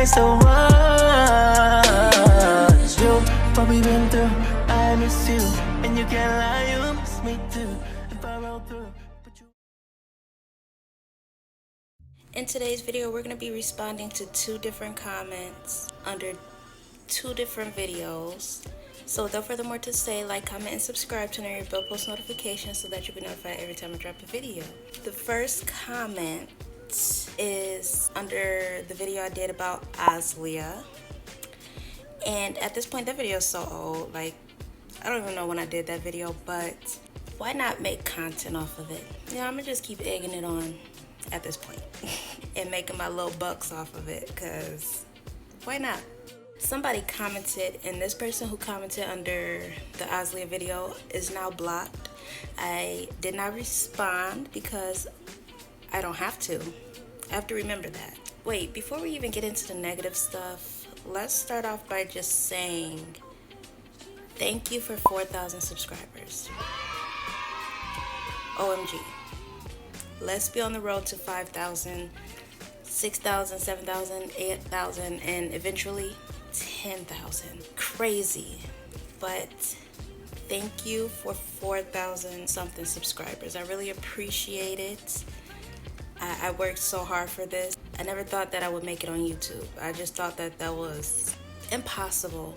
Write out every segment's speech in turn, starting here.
always the one. You, what we been through, I miss you. And you can't lie, you miss me too. If I roll through, but you... In today's video, we're going to be responding to 2 different comments under 2 different videos. So without further more to say, like, comment, and subscribe to know your bell post notifications so that you'll be notified every time I drop a video. The first comment is under the video I did about Aaliyah. And at this point, that video is so old. Like, I don't even know when I did that video, but why not make content off of it? You know, I'm going to just keep egging it on at this point and making my little bucks off of it, because why not? Somebody commented, and this person who commented under the Aaliyah video is now blocked. I did not respond because I don't have to. I have to remember that. Wait, before we even get into the negative stuff, let's start off by just saying thank you for 4,000 subscribers. OMG. Let's be on the road to 5,000, 6,000, 7,000, 8,000, and eventually 10,000. Crazy. But thank you for 4,000 something subscribers. I really appreciate it. I worked so hard for this. I never thought that I would make it on YouTube. I just thought that that was impossible.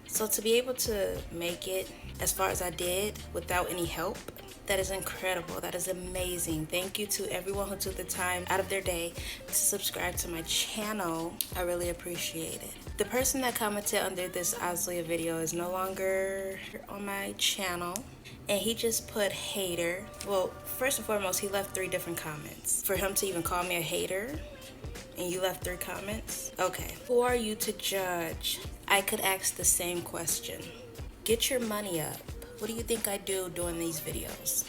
So to be able to make it as far as I did without any help, that is incredible. That is amazing. Thank you to everyone who took the time out of their day to subscribe to my channel. I really appreciate it. The person that commented under this Aaliyah video is no longer on my channel, and he just put hater. Well, first and foremost, he left 3 different comments. For him to even call me a hater, and you left 3 comments? Okay. Who are you to judge? I could ask the same question. Get your money up. What do you think I do doing these videos?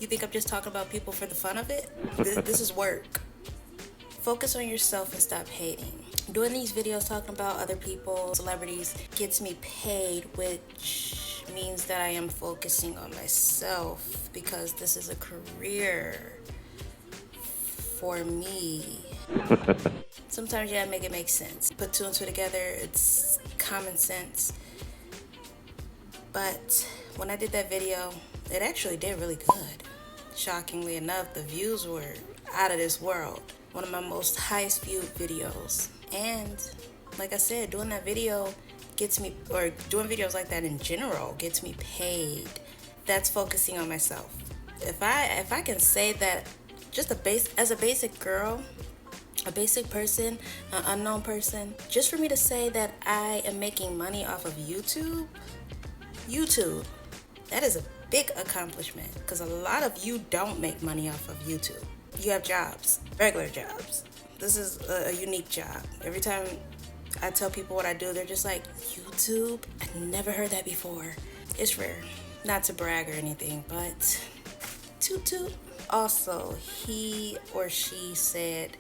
You think I'm just talking about people for the fun of it? This is work. Focus on yourself and stop hating. Doing these videos talking about other people, celebrities, gets me paid, which means that I am focusing on myself, because this is a career for me. Sometimes you gotta make it make sense. Put 2 and 2 together, it's common sense. But when I did that video, it actually did really good. Shockingly enough, the views were out of this world. One of my most highest viewed videos. And like I said, doing that video gets me, or doing videos like that in general, gets me paid. That's focusing on myself. If I can say that, just as a basic girl, a basic person, an unknown person, just for me to say that I am making money off of YouTube, that is a big accomplishment, because a lot of you don't make money off of YouTube. You have jobs, regular jobs. This is a unique job. Every time I tell people what I do, they're just like, YouTube? I never heard that before. It's rare. Not to brag or anything, but toot toot. Also, he or she said,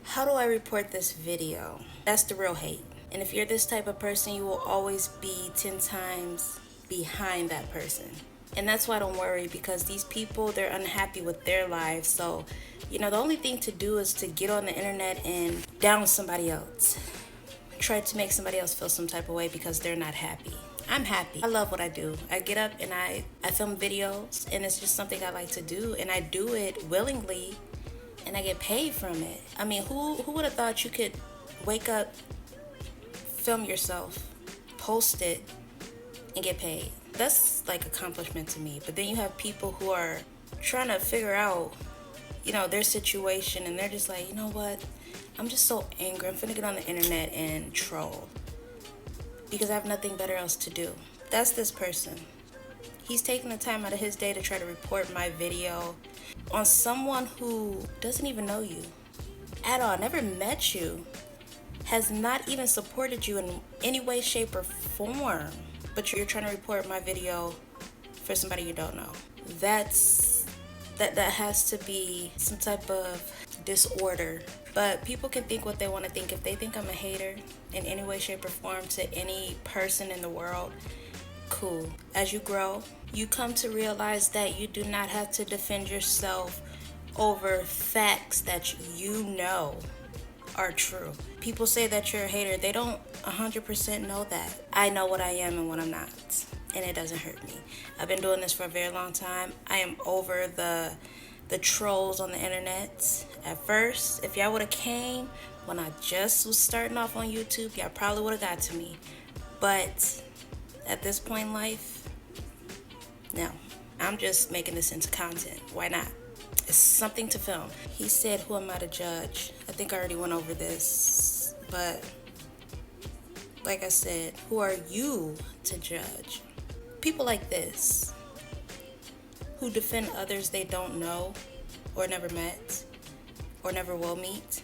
how do I report this video? That's the real hate. And if you're this type of person, you will always be 10 times behind that person. And that's why I don't worry, because these people, they're unhappy with their lives. So, you know, the only thing to do is to get on the internet and down somebody else. Try to make somebody else feel some type of way because they're not happy. I'm happy. I love what I do. I get up and I film videos, and it's just something I like to do, and I do it willingly, and I get paid from it. I mean, who would have thought you could wake up, film yourself, post it, and get paid? That's like accomplishment to me. But then you have people who are trying to figure out, you know, their situation, and they're just like, you know what? I'm just so angry. I'm finna get on the internet and troll because I have nothing better else to do. That's this person. He's taking the time out of his day to try to report my video on someone who doesn't even know you at all, never met you, has not even supported you in any way, shape, or form. But you're trying to report my video for somebody you don't know. That has to be some type of disorder. But people can think what they want to think. If they think I'm a hater in any way, shape, or form to any person in the world, cool. As you grow, you come to realize that you do not have to defend yourself over facts that you know. are true. People say that you're a hater. They don't 100% know that. I know what I am and what I'm not, and it doesn't hurt me. I've been doing this for a very long time. I am over the trolls on the internet. At first, if y'all would have came when I just was starting off on YouTube, y'all probably would have got to me. But at this point in life, no. I'm just making this into content. Why not? It's something to film. He said, who am I to judge? I think I already went over this. But like I said, who are you to judge? People like this, who defend others they don't know or never met or never will meet,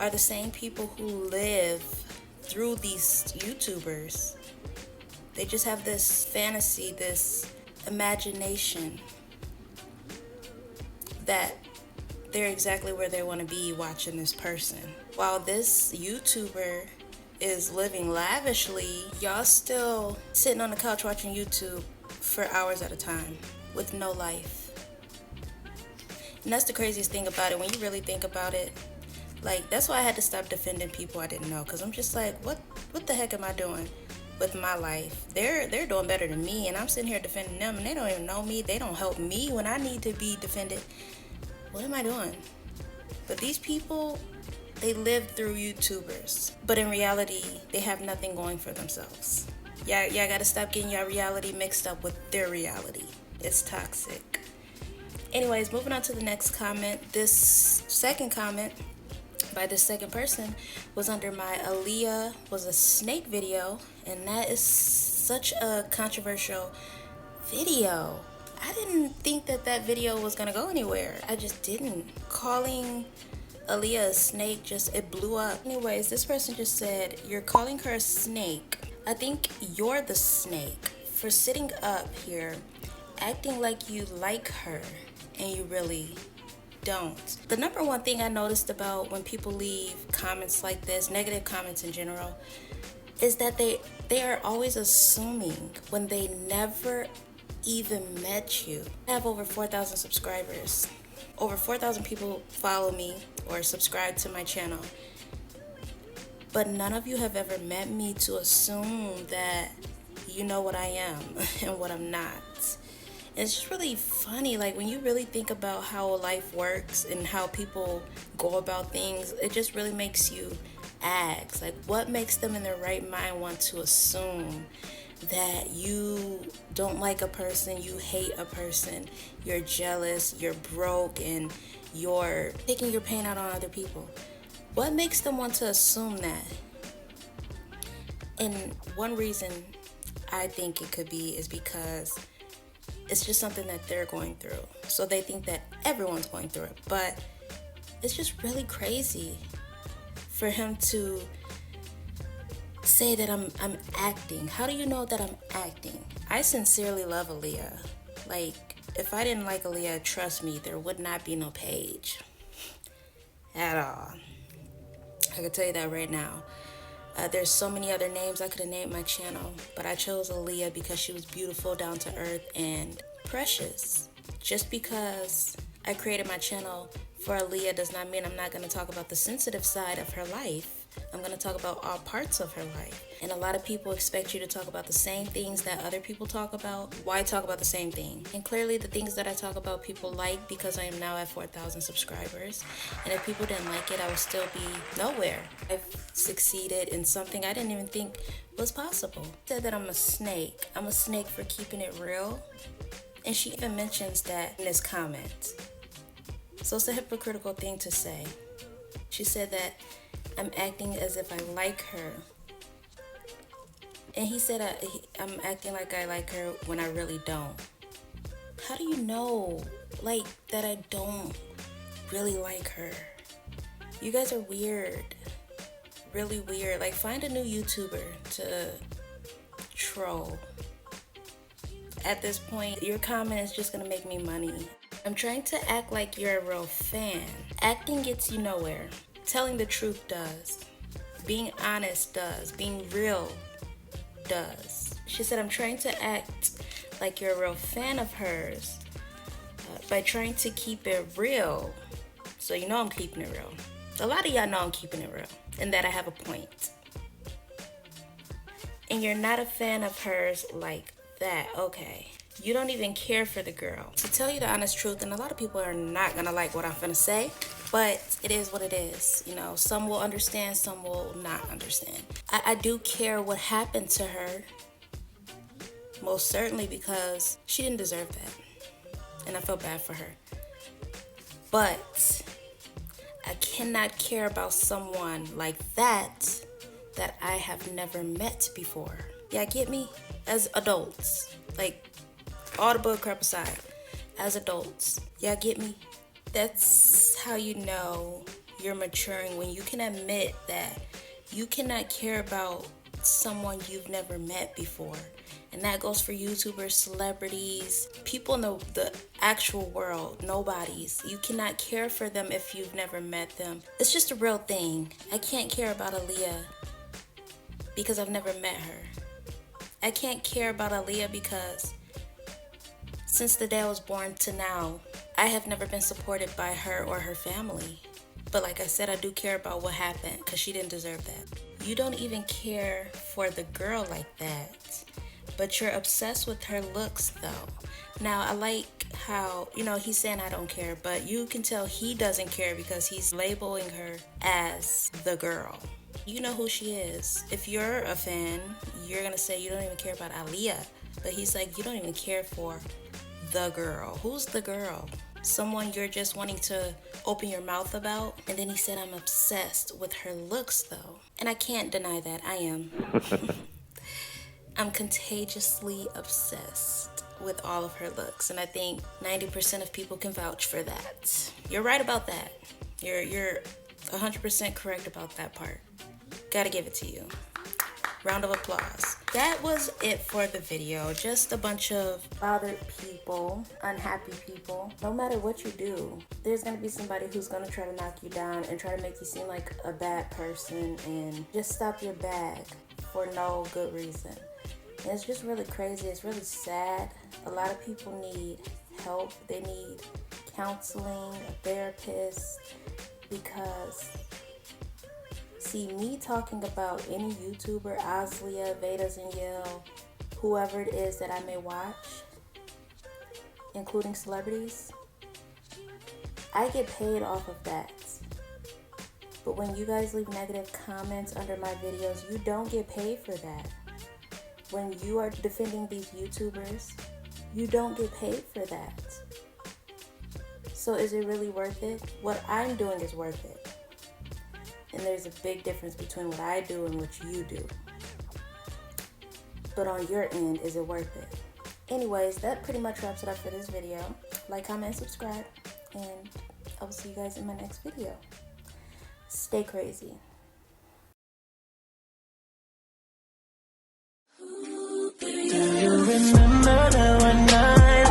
are the same people who live through these YouTubers. They just have this fantasy, this imagination that they're exactly where they want to be watching this person. While this YouTuber is living lavishly, y'all still sitting on the couch watching YouTube for hours at a time with no life. And that's the craziest thing about it. When you really think about it, like, that's why I had to stop defending people I didn't know, because I'm just like, what the heck am I doing with my life? They're doing better than me, and I'm sitting here defending them, and they don't even know me. They don't help me when I need to be defended. What am I doing? But these people, they live through YouTubers, but in reality, they have nothing going for themselves. Y'all gotta stop getting your reality mixed up with their reality. It's toxic. Anyways, moving on to the next comment. This second comment by this second person was under my Aaliyah was a snake video, and that is such a controversial video. I didn't think that video was gonna go anywhere. I just didn't. Calling Aaliyah a snake, it blew up. Anyways, this person just said, you're calling her a snake. I think you're the snake for sitting up here acting like you like her and you really don't. The number one thing I noticed about when people leave comments like this, negative comments in general, is that they are always assuming when they never even met you. I have over 4,000 subscribers. Over 4,000 people follow me or subscribe to my channel. But none of you have ever met me to assume that you know what I am and what I'm not. It's just really funny, like, when you really think about how life works and how people go about things, it just really makes you ask, like, what makes them in their right mind want to assume that you don't like a person, you hate a person, you're jealous, you're broke, and you're taking your pain out on other people? What makes them want to assume that? And one reason I think it could be is because it's just something that they're going through. So they think that everyone's going through it. But it's just really crazy for him to say that I'm acting. How do you know that I'm acting? I sincerely love Aaliyah. Like, if I didn't like Aaliyah, trust me, there would not be no page at all. I can tell you that right now. There's so many other names I could have named my channel, but I chose Aaliyah because she was beautiful, down to earth, and precious. Just because I created my channel for Aaliyah does not mean I'm not going to talk about the sensitive side of her life. I'm going to talk about all parts of her life. And a lot of people expect you to talk about the same things that other people talk about. Why talk about the same thing? And clearly the things that I talk about people like, because I am now at 4,000 subscribers. And if people didn't like it, I would still be nowhere. I've succeeded in something I didn't even think was possible. She said that I'm a snake. I'm a snake for keeping it real. And she even mentions that in this comment. So it's a hypocritical thing to say. She said that I'm acting as if I like her. And he said I'm acting like I like her when I really don't. How do you know, like, that I don't really like her? You guys are weird. Really weird. Like, find a new YouTuber to troll. At this point, your comment is just gonna make me money. I'm trying to act like you're a real fan. Acting gets you nowhere. Telling the truth does. Being honest does. Being real does. She said, I'm trying to act like you're a real fan of hers by trying to keep it real. So you know I'm keeping it real. A lot of y'all know I'm keeping it real and that I have a point. And you're not a fan of hers like that, okay. You don't even care for the girl. To tell you the honest truth, and a lot of people are not gonna like what I'm gonna say, but it is what it is. You know, some will understand, some will not understand. I do care what happened to her, most certainly, because she didn't deserve that. And I feel bad for her. But I cannot care about someone like that I have never met before. Yeah, get me? As adults, like, all the bull crap aside, as adults, yeah, get me? That's how you know you're maturing, when you can admit that you cannot care about someone you've never met before. And that goes for YouTubers, celebrities, people in the actual world, nobodies. You cannot care for them if you've never met them. It's just a real thing. I can't care about Aaliyah because I've never met her. I can't care about Aaliyah because since the day I was born to now, I have never been supported by her or her family. But like I said, I do care about what happened because she didn't deserve that. You don't even care for the girl like that, but you're obsessed with her looks though. Now, I like how, you know, he's saying I don't care, but you can tell he doesn't care because he's labeling her as the girl. You know who she is. If you're a fan, you're gonna say you don't even care about Aaliyah, but he's like, you don't even care for the girl. Who's the girl? Someone you're just wanting to open your mouth about? And then he said, I'm obsessed with her looks though. And I can't deny that, I am. I'm contagiously obsessed with all of her looks, and I think 90% of people can vouch for that. You're right about that. You're 100% correct about that part. Gotta give it to you. Round of applause. That was it for the video. Just a bunch of bothered people, unhappy people. No matter what you do, there's gonna be somebody who's gonna try to knock you down and try to make you seem like a bad person and just stop your bag for no good reason. And it's just really crazy. It's really sad. A lot of people need help. They need counseling, a therapist, because see, me talking about any YouTuber, Aaliyah, Vedas and Yale, whoever it is that I may watch, including celebrities, I get paid off of that. But when you guys leave negative comments under my videos, you don't get paid for that. When you are defending these YouTubers, you don't get paid for that. So is it really worth it? What I'm doing is worth it. And there's a big difference between what I do and what you do. But on your end, is it worth it? Anyways, that pretty much wraps it up for this video. Like, comment, subscribe, and I will see you guys in my next video. Stay crazy. Do you remember that one night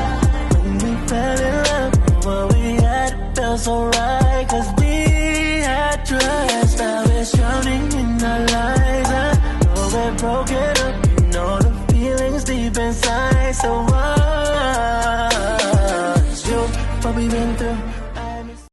when we fell in love? What we had felt so right, 'cause we